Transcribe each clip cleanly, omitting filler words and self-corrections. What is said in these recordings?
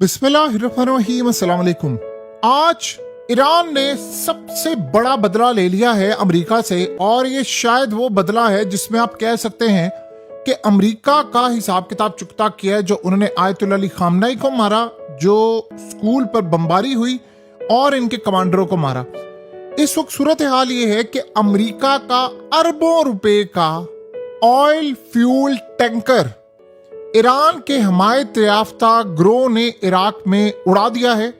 बिस्मिल्लाहिर्रहमानिर्रहीम, अस्सलाम वालेकुम। आज ईरान ने सबसे बड़ा बदला ले लिया है अमेरिका से, और ये शायद वो बदला है जिसमें आप कह सकते हैं कि अमेरिका का हिसाब किताब चुकता किया है। जो उन्होंने आयतुल्लाह अली खामनेई को मारा, जो स्कूल पर बमबारी हुई और इनके कमांडरों को मारा। इस वक्त सूरत हाल ये है कि अमेरिका का अरबों रुपए का ऑयल फ्यूल टैंकर ईरान के हिमायत याफ्ता ग्रोह ने इराक में उड़ा दिया है,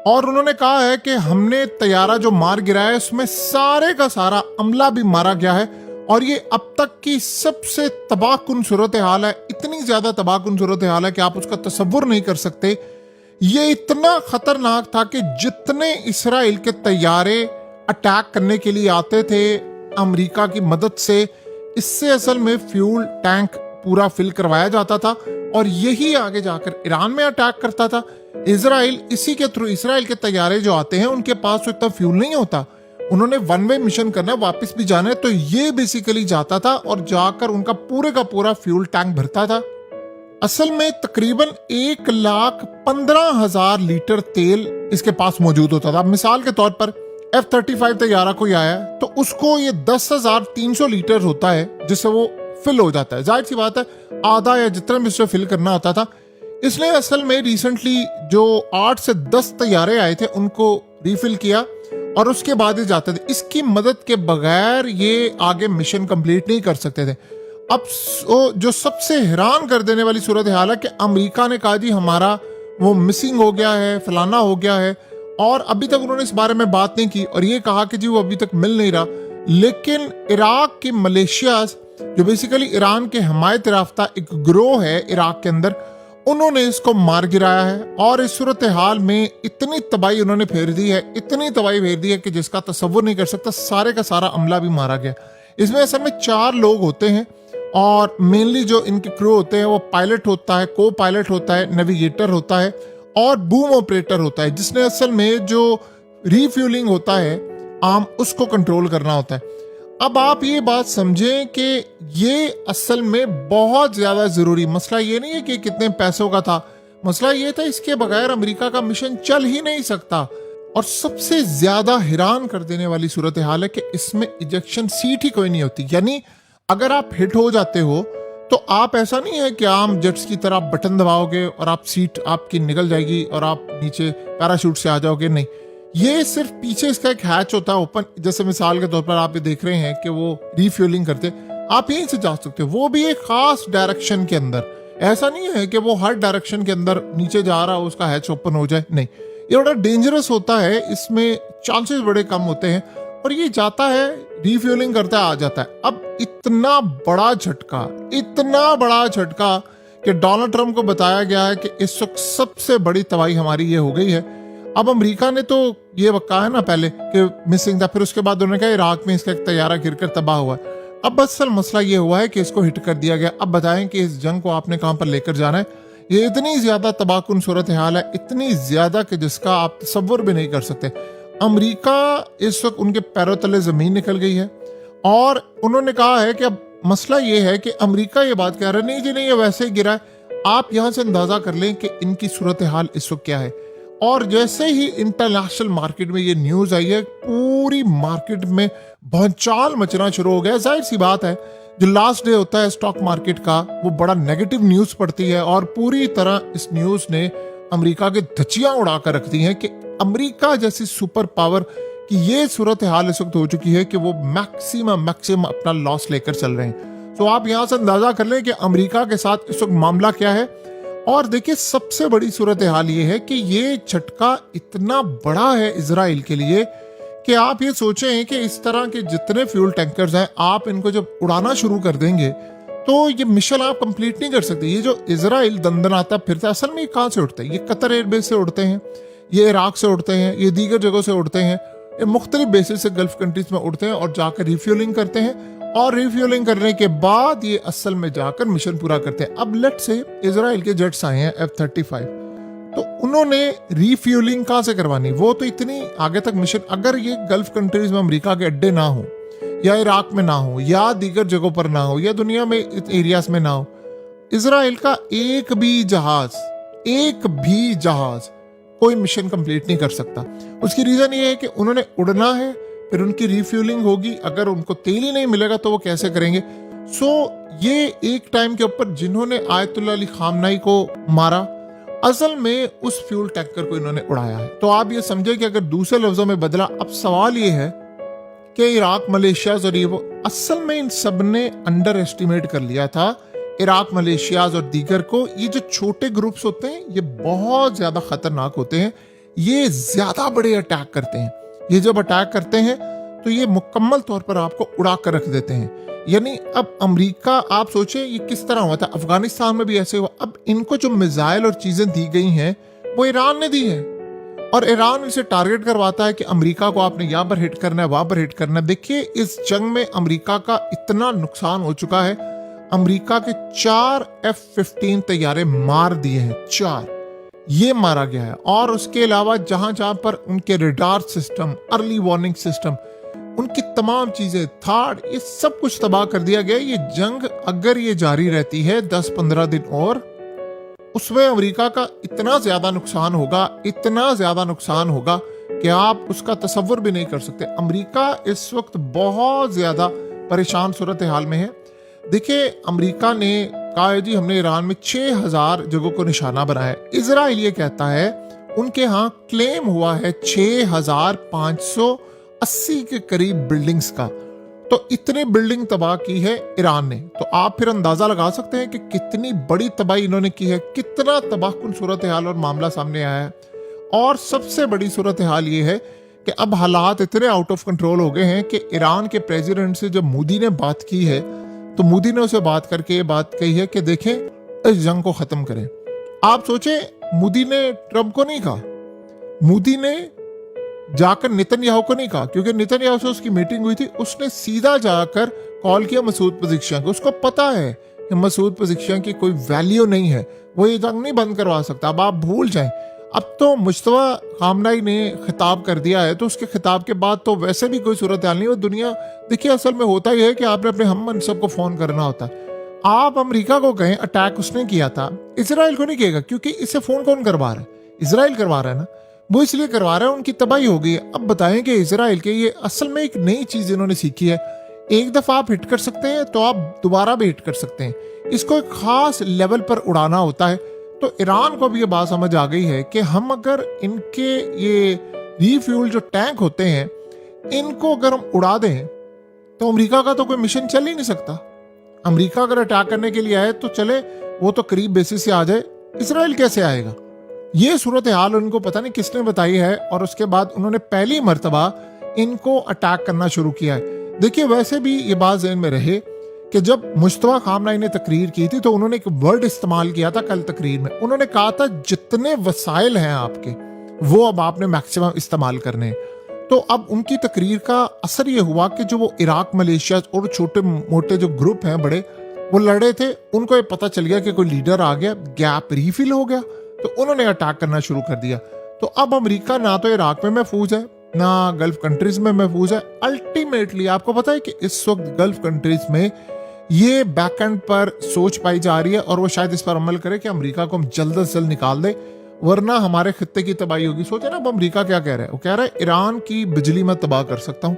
और उन्होंने कहा है कि हमने तैयारा जो मार गिराया है उसमें सारे का सारा अमला भी मारा गया है, और ये अब तक की सबसे तबाहकुन सूरत हाल है। इतनी ज्यादा तबाहकुन सूरत हाल है कि आप उसका तसव्वुर नहीं कर सकते। ये इतना खतरनाक था कि जितने इसराइल के तैयारे अटैक करने के लिए आते थे अमेरिका की मदद से, इससे असल में फ्यूल टैंक पूरा फिल करवाया जाता था, और यही आगे जाकर ईरान में अटैक करता था। इसराइल इसी के थ्रू, इसराइल के तैयारे जो आते हैं उनके पास तो इतना फ्यूल नहीं होता, उन्होंने वन वे मिशन करना है, वापस भी जाना है, तो ये बेसिकली जाता था और जाकर उनका पूरे का पूरा फ्यूल टैंक भरता था। असल में तकरीबन 1,15,000 लीटर तेल इसके पास मौजूद होता था। मिसाल के तौर पर F-35 तैयारा कोई आया तो उसको ये 10,300 लीटर होता है जिससे वो फिल हो जाता है। जाहिर सी बात है आधा या जितना भी उससे फिल करना होता था। इसने असल में रिसेंटली जो 8 से 10 तैयारे आए थे उनको रिफिल किया और उसके बाद ही जाते थे। इसकी मदद के बगैर ये आगे मिशन कंप्लीट नहीं कर सकते थे। अब जो सबसे हैरान कर देने वाली सूरत हाल है कि अमेरिका ने कहा जी हमारा वो मिसिंग हो गया है, फलाना हो गया है, और अभी तक उन्होंने इस बारे में बात नहीं की, और ये कहा कि जी वो अभी तक मिल नहीं रहा। लेकिन इराक की मलेशियाज जो बेसिकली ईरान के हिमायत याफ्ता एक ग्रोह है इराक के अंदर, उन्होंने इसको मार गिराया है, और इस सूरत हाल में इतनी तबाही उन्होंने फेर दी है, इतनी तबाही फेर दी है कि जिसका तसव्वुर नहीं कर सकता। सारे का सारा अमला भी मारा गया। इसमें असल में 4 लोग होते हैं, और मेनली जो इनके क्रू होते हैं वो पायलट होता है, को पायलट होता है, नेविगेटर होता है और बूम ऑपरेटर होता है, जिसने असल में जो रीफ्यूलिंग होता है आम उसको कंट्रोल करना होता है। अब आप ये बात समझें कि ये असल में बहुत ज्यादा जरूरी मसला ये नहीं है कि कितने पैसों का था, मसला ये था इसके बगैर अमेरिका का मिशन चल ही नहीं सकता। और सबसे ज्यादा हैरान कर देने वाली सूरत हाल है कि इसमें इजेक्शन सीट ही कोई नहीं होती। यानी अगर आप हिट हो जाते हो तो आप, ऐसा नहीं है कि आम जेट्स की तरह बटन दबाओगे और आप सीट आपकी निकल जाएगी और आप नीचे पैराशूट से आ जाओगे, नहीं। ये सिर्फ पीछे इसका एक हैच होता है ओपन, जैसे मिसाल के तौर पर आप ये देख रहे हैं कि वो रिफ्यूलिंग करते, आप यहीं से जा सकते हो, वो भी एक खास डायरेक्शन के अंदर। ऐसा नहीं है कि वो हर डायरेक्शन के अंदर नीचे जा रहा हो उसका हैच ओपन हो जाए, नहीं। ये बड़ा डेंजरस होता है, इसमें चांसेस बड़े कम होते हैं, और ये जाता है रिफ्यूलिंग करता है, आ जाता है। अब इतना बड़ा झटका, इतना बड़ा झटका कि डोनाल्ड ट्रंप को बताया गया है कि इस वक्त सबसे बड़ी तबाही हमारी ये हो गई है। अब अमेरिका ने तो ये कहा है ना पहले कि मिसिंग था, फिर उसके बाद उन्होंने कहा इराक में इसका एक तैयारा गिरकर तबाह हुआ है। अब असल मसला ये हुआ है कि इसको हिट कर दिया गया। अब बताएं कि इस जंग को आपने कहां पर लेकर जाना है। ये इतनी ज्यादा तबाहकुन सूरत हाल है, इतनी ज्यादा कि जिसका आप तसव्वुर भी नहीं कर सकते। अमेरिका इस वक्त उनके पैरों तले जमीन निकल गई है, और उन्होंने कहा है कि अब मसला ये है कि अमेरिका ये बात कह रहा है नहीं जी नहीं ये वैसे ही गिरा है। आप यहां से अंदाजा कर लें कि इनकी सूरत हाल इस वक्त क्या है। और जैसे ही इंटरनेशनल मार्केट में ये न्यूज आई है, पूरी मार्केट में भंचाल मचना शुरू हो गया। जाहिर सी बात है जो लास्ट डे होता है स्टॉक मार्केट का, वो बड़ा नेगेटिव न्यूज पड़ती है, और पूरी तरह इस न्यूज ने अमेरिका के धज्जियां उड़ाकर रख दी हैं कि अमेरिका जैसी सुपर पावर की ये सूरत हाल इस वक्त हो चुकी है कि वो मैक्सिमम अपना लॉस लेकर चल रहे हैं। तो आप यहां से अंदाजा कर लें कि अमेरिका के साथ इस वक्त मामला क्या है। और देखिए सबसे बड़ी सूरत हाल ये है कि ये झटका इतना बड़ा है इजराइल के लिए कि आप ये सोचें कि इस तरह के जितने फ्यूल टैंकर्स हैं, आप इनको जब उड़ाना शुरू कर देंगे तो ये मिशन आप कंप्लीट नहीं कर सकते। ये जो इजराइल दंदनाता फिरता है, असल में ये कहाँ से उड़ते हैं? ये कतर एयरबेस से उड़ते हैं, ये इराक से उड़ते हैं, ये दीगर जगहों से उड़ते हैं, ये मुख्तलिफ बेसिस से गल्फ कंट्रीज में उड़ते हैं और जाकर रिफ्यूलिंग करते हैं, और रिफ्यूलिंग करने के बाद ये असल में जाकर मिशन पूरा करते हैं। अब लेट से इजराइल के जेट्स आए हैं F-35, तो उन्होंने रिफ्यूलिंग कहाँ से करवानी? वो तो इतनी आगे तक मिशन, अगर ये गल्फ कंट्रीज में अमेरिका के अड्डे ना हो, या इराक में ना हो, या दीगर जगहों पर ना हो, या दुनिया में एरियाज में ना हो, इजराइल का एक भी जहाज एक भी जहाज कोई मिशन कंप्लीट नहीं कर सकता। उसकी रीजन ये है कि उन्होंने उड़ना है, फिर उनकी रिफ्यूलिंग होगी, अगर उनको तेल ही नहीं मिलेगा तो वो कैसे करेंगे। ये एक टाइम के ऊपर जिन्होंने आयतुल्लाह अली खामनाई को मारा, असल में उस फ्यूल टैंकर को इन्होंने उड़ाया है। तो आप ये समझे कि अगर दूसरे लफ्जों में बदला, अब सवाल ये है कि इराक, मलेशिया और ये वो असल में इन सब ने अंडर एस्टिमेट कर लिया था इराक, मलेशिया और दीगर को। ये जो छोटे ग्रुप्स होते हैं ये बहुत ज्यादा खतरनाक होते हैं, ये ज्यादा बड़े अटैक करते हैं। ये जब अटैक करते हैं तो ये मुकम्मल तौर पर आपको उड़ा कर रख देते हैं। यानी अब अमेरिका, आप सोचे ये किस तरह हुआ था, अफगानिस्तान में भी ऐसे हुआ। अब इनको जो मिसाइल और चीजें दी गई हैं वो ईरान ने दी है, और ईरान इसे टारगेट करवाता है कि अमेरिका को आपने यहाँ पर हिट करना है, वहां पर हिट करना है। देखिए इस जंग में अमेरिका का इतना नुकसान हो चुका है, अमेरिका के 4 F-15 तैयारे मार दिए हैं, 4 ये मारा गया है। और उसके अलावा जहां जहां पर उनके radar system, early warning system, उनकी तमाम चीजें, थार्ड, ये सब कुछ तबाह कर दिया गया। ये जंग अगर ये जारी रहती है 10-15 दिन और, उसमें अमेरिका का इतना ज्यादा नुकसान होगा, इतना ज्यादा नुकसान होगा कि आप उसका तसव्वुर भी नहीं कर सकते। अमेरिका इस वक्त बहुत ज्यादा परेशान सूरत हाल में है। देखिए अमेरिका ने कहा है जी हमने ईरान में 6000 जगहों को निशाना बनाया है। इजराइल ये कहता है उनके यहाँ क्लेम हुआ है 6580 के करीब बिल्डिंग्स का। तो इतनी बिल्डिंग तबाह की है ईरान ने। तो आप फिर अंदाजा लगा सकते हैं कि कितनी बड़ी तबाही इन्होंने की है, कितना तबाहकुन सूरत हाल और मामला सामने आया है। और सबसे बड़ी सूरत हाल ये है कि अब हालात इतने आउट ऑफ कंट्रोल हो गए हैं कि ईरान के प्रेसिडेंट से जब मोदी ने बात की है तो मोदी ने उसे बात करके ये बात कही है कि देखें इस जंग को खत्म करें। आप सोचे मोदी ने ट्रंप को नहीं कहा, मोदी ने जाकर नेतन्याहू को नहीं कहा, क्योंकि नेतन्याहू से उसकी मीटिंग हुई थी। उसने सीधा जाकर कॉल किया मसूद पज़ेश्कियान को। उसको पता है कि मसूद पज़ेश्कियान की कोई वैल्यू नहीं है, वो ये जंग नहीं बंद करवा सकता। अब आप भूल जाएं। अब तो मुस्तफा खामनाई ने खिताब कर दिया है, तो उसके खिताब के बाद तो वैसे भी कोई सूरत हाल नहीं। वो दुनिया, देखिए असल में होता ही है कि आपने अपने हम मनसब को फोन करना होता है। आप अमेरिका को कहें अटैक उसने किया था, इजराइल को नहीं किएगा, क्योंकि इससे फोन कौन करवा रहा है? इजराइल करवा रहा है ना। वो इसलिए करवा रहा है, उनकी तबाही हो गई है। अब बताएं कि इजराइल के ये असल में एक नई चीज इन्होंने सीखी है, एक दफा आप हिट कर सकते हैं तो आप दोबारा भी हिट कर सकते हैं। इसको एक खास लेवल पर उड़ाना होता है। तो ईरान को भी ये बात समझ आ गई है कि हम अगर इनके ये रीफ्यूल जो टैंक होते हैं इनको अगर हम उड़ा दें तो अमेरिका का तो कोई मिशन चल ही नहीं सकता। अमेरिका अगर अटैक करने के लिए आए तो चले, वो तो करीब बेसिस से आ जाए, इसराइल कैसे आएगा? ये सूरत हाल उनको पता नहीं किसने बताई है, और उसके बाद उन्होंने पहली मर्तबा इनको अटैक करना शुरू किया है। देखिए वैसे भी ये बात ज़हन में रहे कि जब मुस्तफा खामनाई ने तकरीर की थी तो उन्होंने एक वर्ड इस्तेमाल किया था कल तकरीर में। उन्होंने कहा था जितने वसाइल हैं आपके वो अब आपने मैक्सिमम इस्तेमाल करने हैं। तो अब उनकी तकरीर का असर ये हुआ कि जो वो इराक, मलेशिया और छोटे मोटे जो ग्रुप हैं बड़े, वो लड़े थे, उनको ये पता चल गया कि कोई लीडर आ गया, गैप रीफिल हो गया, तो उन्होंने अटैक करना शुरू कर दिया। तो अब अमेरिका ना तो इराक में महफूज है ना गल्फ कंट्रीज में महफूज है। अल्टीमेटली आपको पता है कि इस वक्त गल्फ कंट्रीज में ये बैकएंड पर सोच पाई जा रही है, और वो शायद इस पर अमल करे कि अमेरिका को हम जल्द से जल्द निकाल दे, वरना हमारे खित्ते की तबाही होगी। सोचे ना अब अमेरिका क्या कह रहा है, वो कह रहा है ईरान की बिजली मैं तबाह कर सकता हूँ।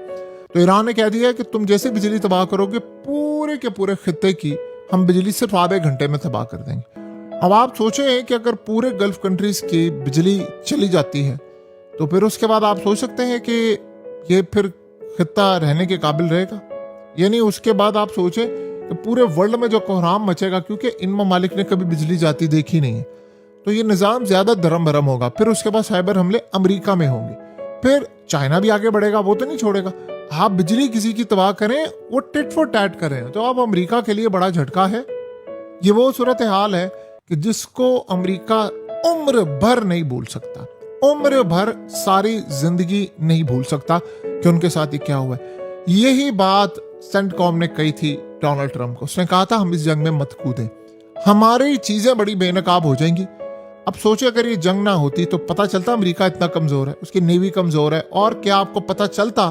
तो ईरान ने कह दिया है कि तुम जैसे बिजली तबाह करोगे पूरे के पूरे खित्ते की हम बिजली सिर्फ आधे घंटे में तबाह कर देंगे। अब आप सोचें कि अगर पूरे गल्फ कंट्रीज की बिजली चली जाती है तो फिर उसके बाद आप सोच सकते हैं कि ये फिर खित्ता रहने के काबिल रहेगा। यानी उसके बाद आप सोचें कि पूरे वर्ल्ड में जो कोहराम मचेगा, क्योंकि इन ममालिक ने कभी बिजली जाती देखी नहीं है, तो ये निज़ाम ज्यादा धर्म भरम होगा। फिर उसके बाद साइबर हमले अमेरिका में होंगे, फिर चाइना भी आगे बढ़ेगा, वो तो नहीं छोड़ेगा। आप बिजली किसी की तबाह करें, वो टिट फॉर टैट करें, तो अब अमेरिका के लिए बड़ा झटका है। ये वो सूरत हाल है कि जिसको अमेरिका उम्र भर नहीं भूल सकता, उम्र भर सारी जिंदगी नहीं भूल सकता कि उनके साथ ये क्या हुआ है। यही बात सेंटकॉम ने कही थी डोनाल्ड ट्रंप को। उसने कहा था हम इस जंग में मत कूदें, हमारी चीजें बड़ी बेनकाब हो जाएंगी। अब सोचे अगर ये जंग ना होती तो पता चलता अमेरिका इतना कमजोर है, उसकी नेवी कमजोर है, और क्या आपको पता चलता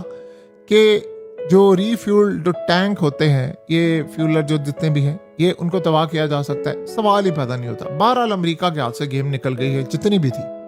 कि जो रीफ्यूल जो टैंक होते हैं, ये फ्यूलर जो जितने भी हैं, ये उनको तबाह किया जा सकता है, सवाल ही पैदा नहीं होता। बहरहाल अमेरिका के हाथ से गेम निकल गई है जितनी भी थी।